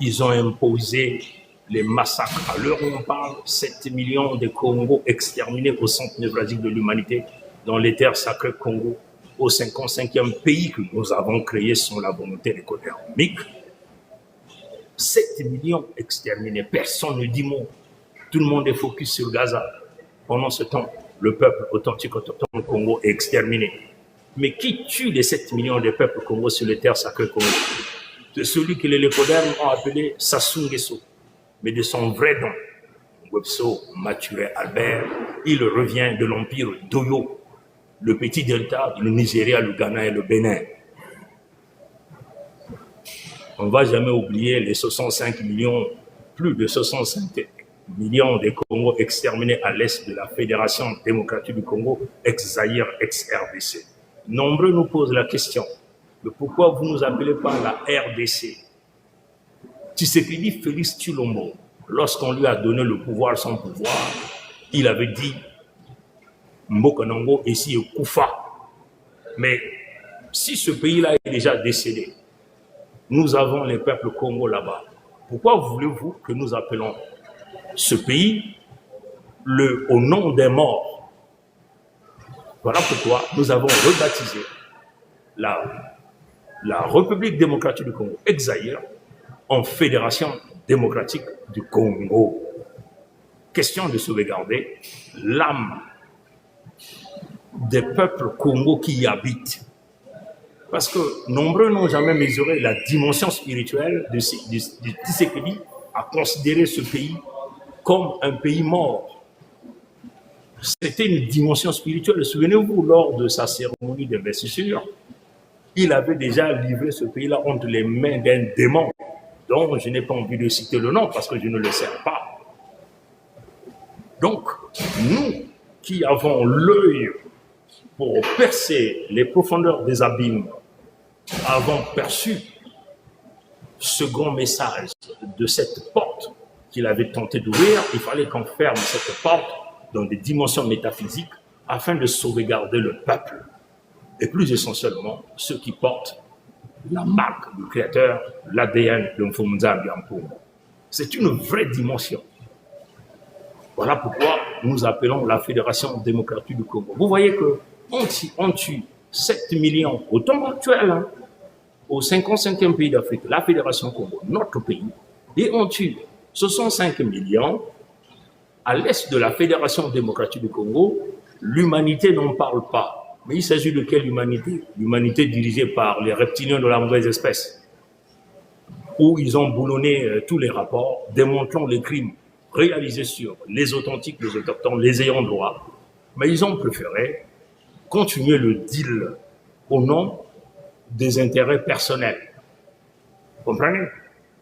Ils ont imposé les massacres. À l'heure où on parle, 7 millions de Congos exterminés au centre névralgique de l'humanité, dans les terres sacrées Congo, au 55e pays que nous avons créé sans la volonté des côtés économiques. 7 millions exterminés, personne ne dit mot. Tout le monde est focus sur Gaza. Pendant ce temps, le peuple authentique autochtone Congo est exterminé. Mais qui tue les 7 millions de peuples Congo sur les terres sacrées Congo? De celui que les lépodermes ont appelé Sassou Nguesso, mais de son vrai nom, Ngwebso Maturé Albert. Il revient de l'empire d'Oyo, le petit delta, le Nigeria, le Ghana et le Bénin. On ne va jamais oublier les 65 millions, plus de 65 millions de Congos exterminés à l'est de la Fédération démocratique du Congo, ex-Zaïre, ex-RDC. Nombreux nous posent la question de pourquoi vous ne nous appelez pas la RDC. Tshisekedi Félix Tshilombo, lorsqu'on lui a donné le pouvoir sans pouvoir, il avait dit Mbokanango ici est Koufa. Mais si ce pays-là est déjà décédé, nous avons les peuples Congo là-bas. Pourquoi voulez-vous que nous appelons ce pays au nom des morts? Voilà pourquoi nous avons rebaptisé la République démocratique du Congo, ex-Zaïre, en Fédération démocratique du Congo. Question de sauvegarder l'âme des peuples Congo qui y habitent. Parce que nombreux n'ont jamais mesuré la dimension spirituelle de Tshisekedi à considérer ce pays comme un pays mort. C'était une dimension spirituelle. Souvenez-vous, lors de sa cérémonie d'investiture, il avait déjà livré ce pays-là entre les mains d'un démon dont je n'ai pas envie de citer le nom parce que je ne le sais pas. Donc, nous qui avons l'œil pour percer les profondeurs des abîmes, avons perçu ce grand message de cette porte qu'il avait tenté d'ouvrir. Il fallait qu'on ferme cette porte dans des dimensions métaphysiques afin de sauvegarder le peuple et plus essentiellement ceux qui portent la marque du Créateur, l'ADN de Mfumunza Biampoum. C'est une vraie dimension. Voilà pourquoi nous appelons la Fédération démocratique du Congo. Vous voyez qu'on tue 7 millions au temps actuel, hein, au 55e pays d'Afrique, la Fédération Congo, notre pays, et on tue 65 millions à l'est de la Fédération démocratique du Congo. L'humanité n'en parle pas. Mais il s'agit de quelle humanité? L'humanité dirigée par les reptiliens de la mauvaise espèce, où ils ont boulonné tous les rapports démontrant les crimes réalisés sur les authentiques, les autochtones, les ayants droit. Mais ils ont préféré continuer le deal au nom des intérêts personnels. Vous comprenez?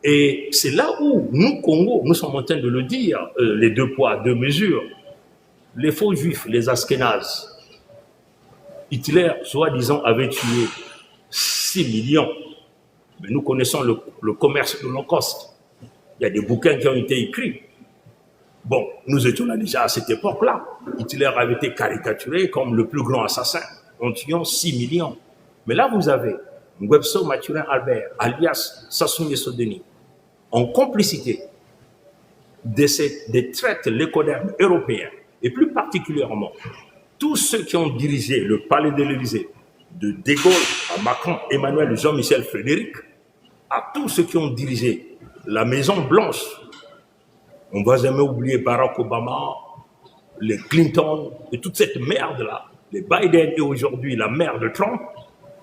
Et c'est là où nous, Congo, nous sommes en train de le dire, les deux poids, deux mesures. Les faux juifs, les Askénazes, Hitler, soi-disant, avait tué 6 millions. Mais nous connaissons le commerce de l'Holocauste. Il y a des bouquins qui ont été écrits. Bon, nous étions là déjà à cette époque-là. Hitler avait été caricaturé comme le plus grand assassin, en tuant 6 millions. Mais là, vous avez Ngwebso Mathurin Albert, alias Sassou Nguesso Denis, en complicité des traites lécodermes européens, et plus particulièrement tous ceux qui ont dirigé le palais de l'Élysée, de De Gaulle à Macron, Emmanuel, Jean-Michel, Frédéric, à tous ceux qui ont dirigé la Maison Blanche. On ne va jamais oublier Barack Obama, les Clinton et toute cette merde-là, les Biden et aujourd'hui la merde de Trump,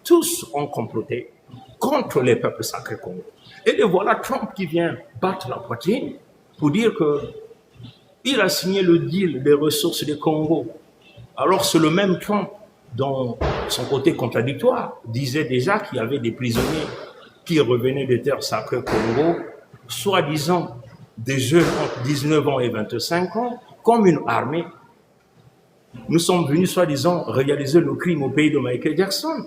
tous ont comploté contre les peuples sacrés congolais. Et les voilà Trump qui vient battre la poitrine pour dire qu'il a signé le deal des ressources des Congo. Alors c'est le même Trump dont son côté contradictoire disait déjà qu'il y avait des prisonniers qui revenaient des terres sacrées Congo, soi-disant des jeunes entre 19 ans et 25 ans, comme une armée. Nous sommes venus soi-disant réaliser le crime au pays de Michael Jackson.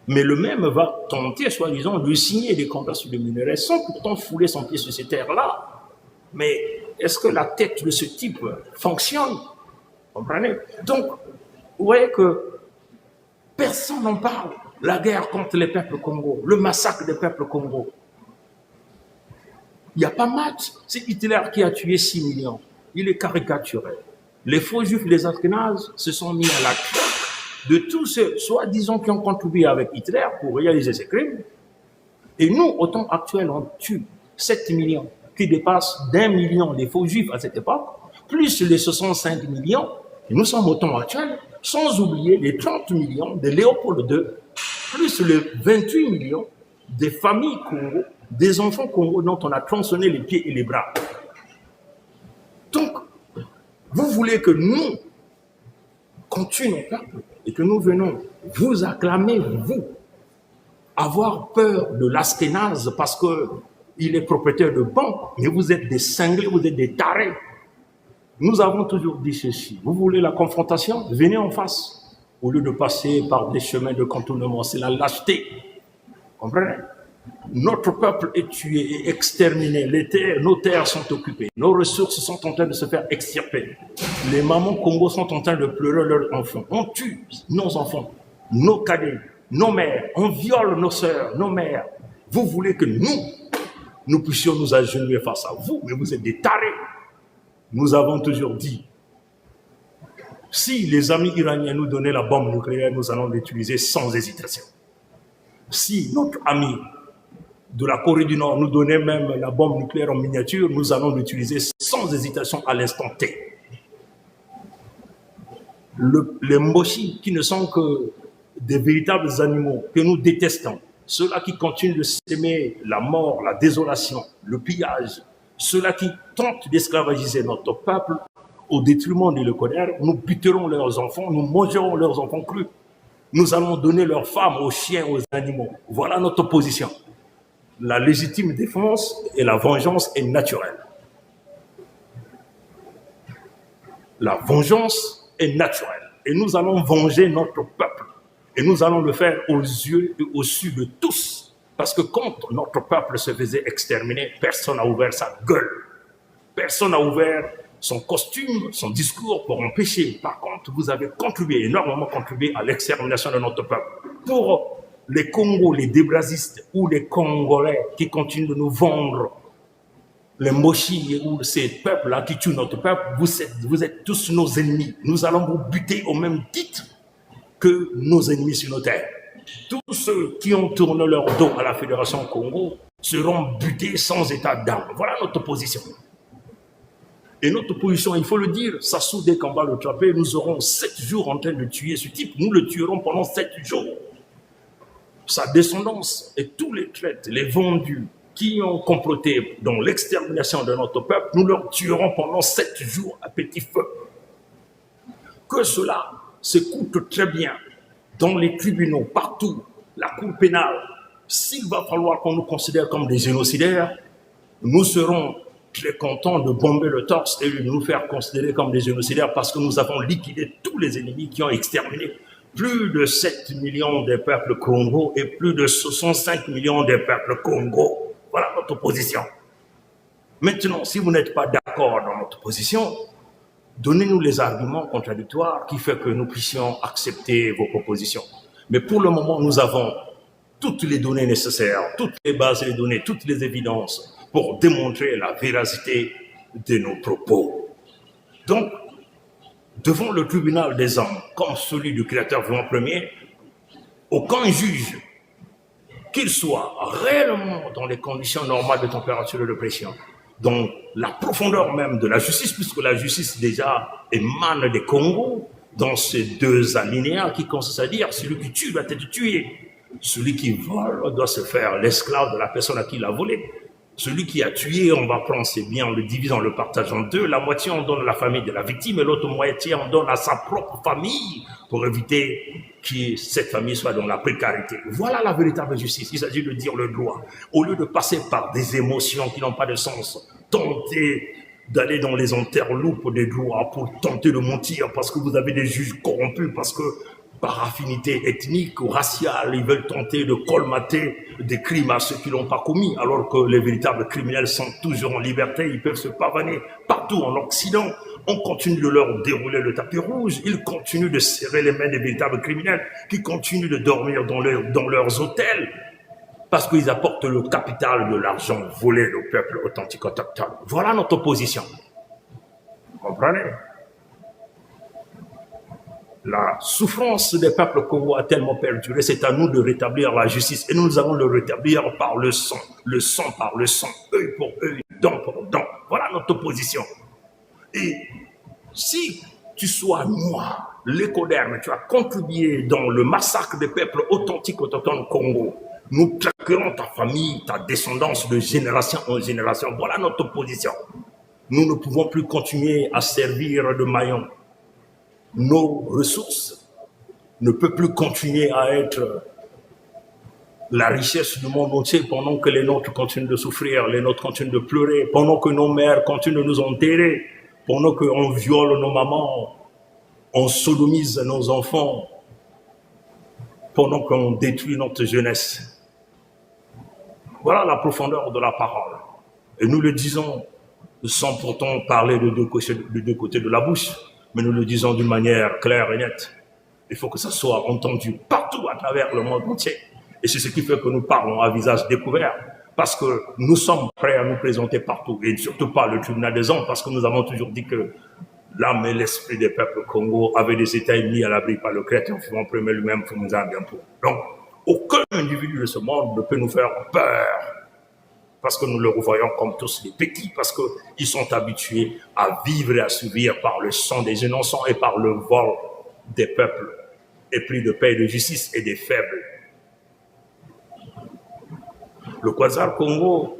Mais le même va tenter, soi-disant, de signer des conventions de minerais sans pourtant fouler son pied sur ces terres-là. Mais est-ce que la tête de ce type fonctionne? Comprenez? Donc, vous voyez que personne n'en parle. La guerre contre les peuples Congo, le massacre des peuples Congo. Il n'y a pas match. C'est Hitler qui a tué 6 millions. Il est caricaturé. Les faux juifs, les Ashkénazes, se sont mis à la traque de tous ceux, soi-disant, qui ont contribué avec Hitler pour réaliser ces crimes. Et nous, au temps actuel, on tue 7 millions, qui dépassent d'1 million les faux juifs à cette époque, plus les 65 millions, et nous sommes au temps actuel, sans oublier les 30 millions de Léopold II, plus les 28 millions des familles Congo, des enfants Congo dont on a tronçonné les pieds et les bras. Donc, vous voulez que nous, qu'on tue nos peuples et que nous venons vous acclamer, vous, avoir peur de l'Ashkénaze parce qu'il est propriétaire de banque, mais vous êtes des cinglés, vous êtes des tarés. Nous avons toujours dit ceci. Vous voulez la confrontation? Venez en face. Au lieu de passer par des chemins de contournement, c'est la lâcheté. Comprenez? Notre peuple est tué et exterminé. Nos terres sont occupées. Nos ressources sont en train de se faire extirper. Les mamans Congo sont en train de pleurer leurs enfants. On tue nos enfants, nos cadets, nos mères. On viole nos sœurs, nos mères. Vous voulez que nous puissions nous agenouiller face à vous, mais vous êtes des tarés. Nous avons toujours dit, si les amis iraniens nous donnaient la bombe nucléaire, nous allons l'utiliser sans hésitation. Si notre ami de la Corée du Nord nous donnait même la bombe nucléaire en miniature, nous allons l'utiliser sans hésitation à l'instant T. Les Mboshi, qui ne sont que des véritables animaux que nous détestons, ceux-là qui continuent de s'aimer la mort, la désolation, le pillage, ceux-là qui tentent d'esclavagiser notre peuple au détriment de l'Équateur, nous buterons leurs enfants, nous mangerons leurs enfants crus. Nous allons donner leurs femmes aux chiens, aux animaux. Voilà notre position. La légitime défense et la vengeance est naturelle. La vengeance est naturelle. Et nous allons venger notre peuple. Et nous allons le faire aux yeux et au su de tous. Parce que quand notre peuple se faisait exterminer, personne n'a ouvert sa gueule. Personne n'a ouvert son costume, son discours pour empêcher. Par contre, vous avez contribué, énormément contribué à l'extermination de notre peuple. Pour les Congos, les débrasistes ou les Congolais qui continuent de nous vendre les mochis ou ces peuples-là qui tuent notre peuple, vous êtes tous nos ennemis. Nous allons vous buter au même titre que nos ennemis sur nos terres. Tous ceux qui ont tourné leur dos à la Fédération Congo seront butés sans état d'âme. Voilà notre position. Et notre position, il faut le dire, Sassou, dès qu'on va le trapper, nous aurons 7 jours en train de tuer ce type. Nous le tuerons pendant 7 jours. Sa descendance et tous les traites, les vendus qui ont comploté dans l'extermination de notre peuple, nous leur tuerons pendant 7 jours à petit feu. Que cela s'écoute très bien dans les tribunaux, partout, la cour pénale. S'il va falloir qu'on nous considère comme des génocidaires, nous serons très contents de bomber le torse et de nous faire considérer comme des génocidaires parce que nous avons liquidé tous les ennemis qui ont exterminé plus de 7 millions des peuples Congo et plus de 65 millions des peuples Congo. Voilà notre position. Maintenant, si vous n'êtes pas d'accord dans notre position, donnez-nous les arguments contradictoires qui font que nous puissions accepter vos propositions. Mais pour le moment, nous avons toutes les données nécessaires, toutes les bases et les données, toutes les évidences pour démontrer la véracité de nos propos. Donc, devant le tribunal des hommes, comme celui du Créateur vivant premier, aucun juge, qu'il soit réellement dans les conditions normales de température et de pression, dans la profondeur même de la justice, puisque la justice déjà émane des Congos, dans ces 2 alinéas qui consistent à dire celui qui tue doit être tué, celui qui vole doit se faire l'esclave de la personne à qui il a volé. Celui qui a tué, on va prendre ses biens, on le divise, on le partage en 2. La moitié, on donne à la famille de la victime et l'autre moitié, on donne à sa propre famille pour éviter que cette famille soit dans la précarité. Voilà la véritable justice. Il s'agit de dire le droit. Au lieu de passer par des émotions qui n'ont pas de sens, tenter d'aller dans les enterloupes des droits pour tenter de mentir parce que vous avez des juges corrompus, parce que par affinité ethnique ou raciale, ils veulent tenter de colmater des crimes à ceux qui ne l'ont pas commis, alors que les véritables criminels sont toujours en liberté, ils peuvent se pavaner partout en Occident. On continue de leur dérouler le tapis rouge, ils continuent de serrer les mains des véritables criminels qui continuent de dormir dans leurs hôtels. parce qu'ils apportent le capital de l'argent volé au peuple authentique autochtone. Voilà notre position. Vous comprenez? La souffrance des peuples Congo a tellement perduré, c'est à nous de rétablir la justice. Et nous allons le rétablir par le sang par le sang, œil pour œil, dent pour dent. Voilà notre position. Et si tu sois noir, l'écoderme, tu as contribué dans le massacre des peuples authentiques autochtones Congo, nous traquerons ta famille, ta descendance de génération en génération. Voilà notre position. Nous ne pouvons plus continuer à servir de maillon. Nos ressources ne peuvent plus continuer à être la richesse du monde entier pendant que les nôtres continuent de souffrir, les nôtres continuent de pleurer, pendant que nos mères continuent de nous enterrer, pendant qu'on viole nos mamans, on sodomise nos enfants, pendant qu'on détruit notre jeunesse. Voilà la profondeur de la parole. Et nous le disons sans pourtant parler de deux côtés de la bouche, mais nous le disons d'une manière claire et nette. Il faut que ça soit entendu partout à travers le monde entier. Et c'est ce qui fait que nous parlons à visage découvert, parce que nous sommes prêts à nous présenter partout, et surtout pas le tribunal des hommes, parce que nous avons toujours dit que l'âme et l'esprit des peuples Congo avaient des états mis à l'abri par le Créateur, vivant premier lui-même, pour nous en bien pour. Donc, aucun individu de ce monde ne peut nous faire peur, parce que nous le revoyons comme tous les petits, parce qu'ils sont habitués à vivre et à subir par le sang des innocents et par le vol des peuples, et pris de paix et de justice et des faibles. Le Kwazar Congo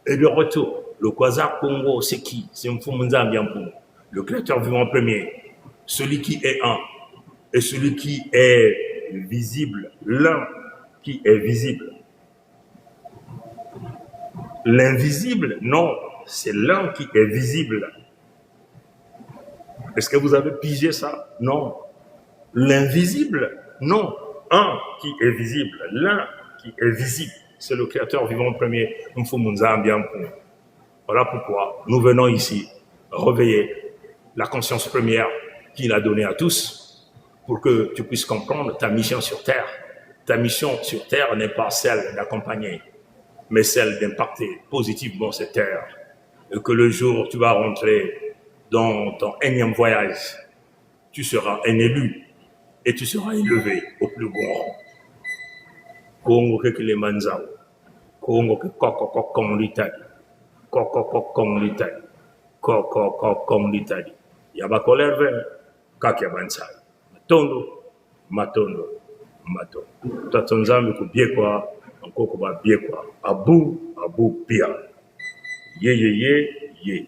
est de retour. Le Kwazar Congo, c'est qui? C'est Mfumunza Mbiampu, le Créateur vivant premier, celui qui est un, et celui qui est visible, l'un qui est visible. L'invisible, non, c'est l'un qui est visible. Est-ce que vous avez pigé ça? Non. L'invisible, non. Un qui est visible, l'un qui est visible. C'est le Créateur vivant premier, Mfumunza Mbiampu. Voilà pourquoi nous venons ici réveiller la conscience première qu'il a donnée à tous pour que tu puisses comprendre ta mission sur Terre. Ta mission sur Terre n'est pas celle d'accompagner, mais celle d'impacter positivement cette terre. Et que le jour où tu vas rentrer dans ton énième voyage, tu seras un élu et tu seras élevé au plus grand rang. Congo que les manzao, Congo que koko comme l'Italie, koko comme l'Italie, koko comme l'Italie. Yaba colère vert, kaki abansai. Matondo. Tatonzambi kubie kwa, encore ko ba bien quoi. Abu pia. Ye.